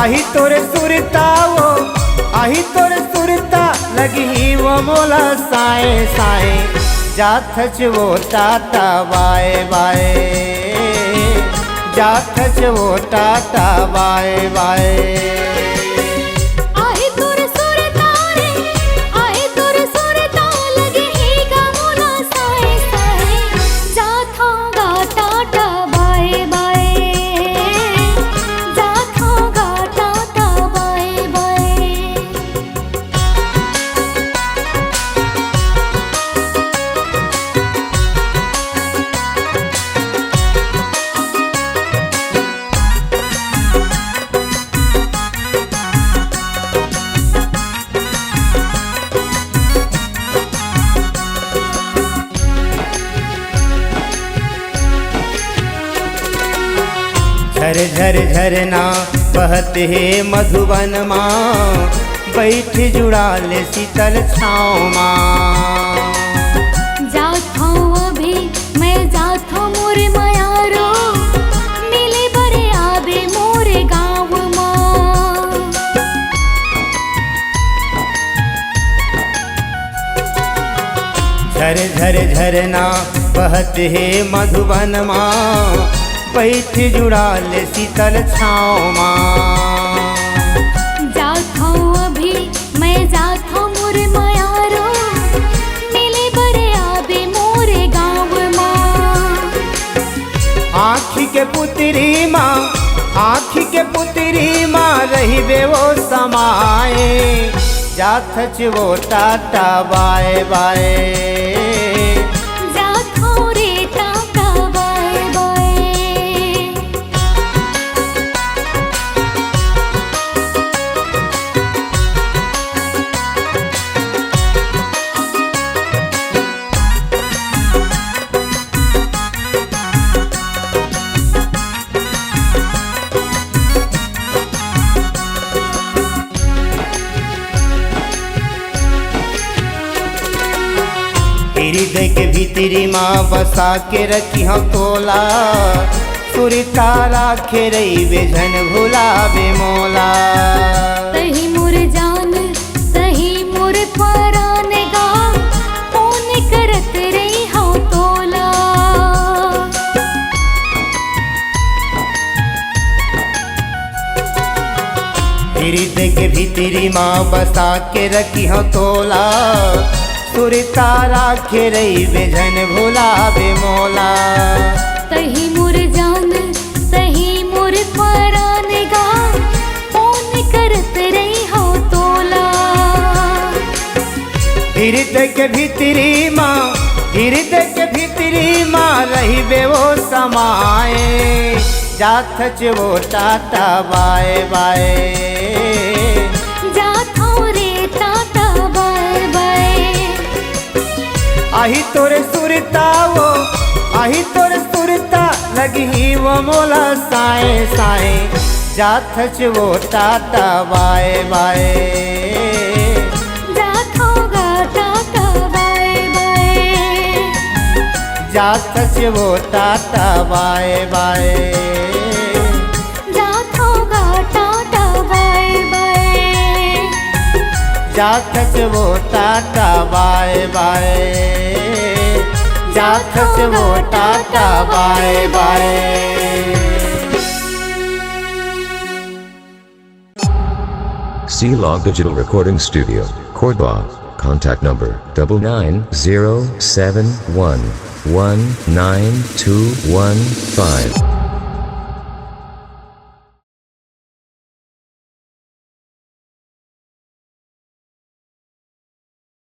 आही तोरे सुरता वो आही तोरे सुरता लगी वो मोला साए साए जाथच वो टाटा बाए बाए जाथच वो टाटा बाए बाए झर झर झरना बहत है मधुबन माँ बैठ जुड़ाल शीतल छाँव माँ जात हूँ अभी मैं जात हूँ मोरे मयारो मिले बरे आबे मोरे गाँव माँ झर झर झरना बहत है मधुबन माँ बैठ जुड़ाल शीतल छाँव माँ जात हूँ अभी मैं जात हूँ मोरे मयारो मिले बरे आबे मोरे गाँव माँ आँखी के पुतरी माँ आँखी के पुतरी माँ रही बे वो समाए जाथच वो टाटा बाए बाए हृदय के भीतरी माँ बसा के रखी हम तोला सुरता राखे रही बेझन भुलावे मोला तही मोर जान तही मोर पराने गा फोन करत रही हाँ तोला हृदय के भीतरी माँ बसा के रखी हम तोला सुरता राखे रही बेझन भुलावे मोला तही मोर जान तही मोर पराने गा फोन करत रही हो तोला हृदय के भीतरी माँ हृदय के भीतरी माँ रही बे वो समाए जाथच वो टाटा बाए बाए आही तोरे सुरता वो आही तोरे सुरता लगी वो मोला साए साए जाथच वो टाटा बाए बाए जात होगा टाटा बाए बाए जाथच वो टाटा बाए बाए जात होगा टाटा बाए बाए जाथच वो टाटा बाए बाए जाथच वो टाटा बाए बाए। C-Log Digital Recording Studio, Cordoba. Contact number 99071192115.